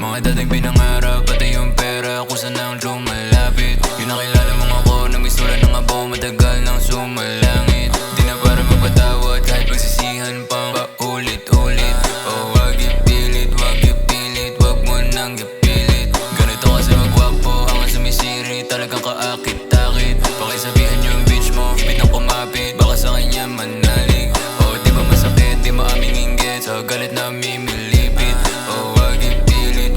Mga dating pinangarap, pati yung pera kung saan ang lumalapit. Yung nakilala mong ako, namisura ng abo, matagal nang sumalangit. Di na para magpatawad kahit pagsisihan pang paulit-ulit. Oh, wag ipilit, wag mo nang ipilit. Ganito kasi magwapo, ang sumisiri, talagang kaakit-akit. Pakisabihan yung bitch mo, bit na kumapit, baka sa kanya manalig. Oh, di ba masakit, di mo aming inggit, sa galit na mimilipit. Oh, wag ipilit,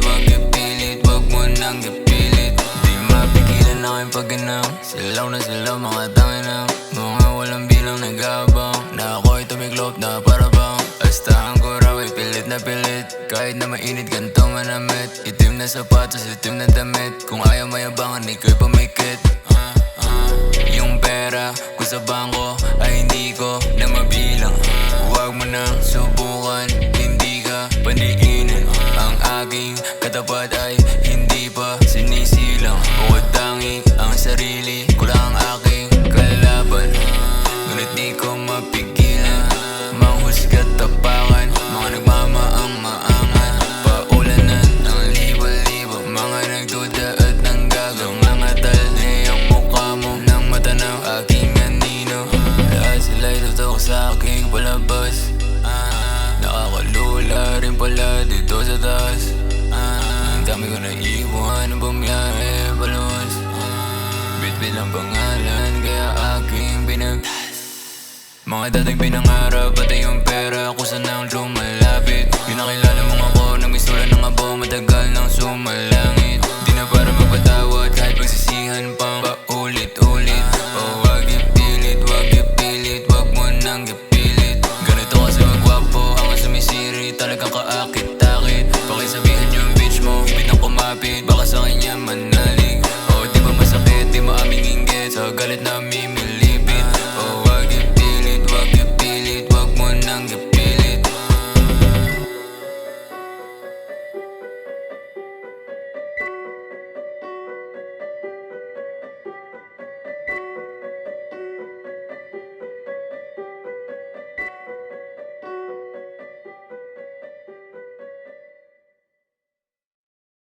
wag mo nang ipilit. Di mapigilan na aking pagganang, silaw na silaw mga tangina. Mga walang bilang nag-aabang, na ako'y tumiklop na para bang astahan ko raw ay pilit na pilit. Kahit na mainit ganito manamit, itim na sapatos, itim na damit. Kung ayaw mayabangan, ikaw'y pumikit. Yung pera ko sa bangko ay hindi ko na mabilang. Huwag mo nang subukan, hindi ka pandiinin. Ang aking katapat ay hindi pa sinisilang. Bukod tangi ang sarili ko lang ang aking kalaban. Ngunit di ko mapigilan manghusga't tapakan. Mga nagmamaang maangan, paulanan ng libo-libo. Mga nagduda at nanggagang nangatal na ang mukha mo nang matanaw aking anino. Lahat sila'y tutok sa aking palabas. Nakakalula rin pala dito sa taas. Ang dami ko naiwan ng bumiyahe palos. Bit-bit lang pangalan kaya aking mga dating pinangarap, pati yung pera kung saan ang lumalapit. Yung nakilala mong ako, namisura ng abo, matagal nang sumalapit.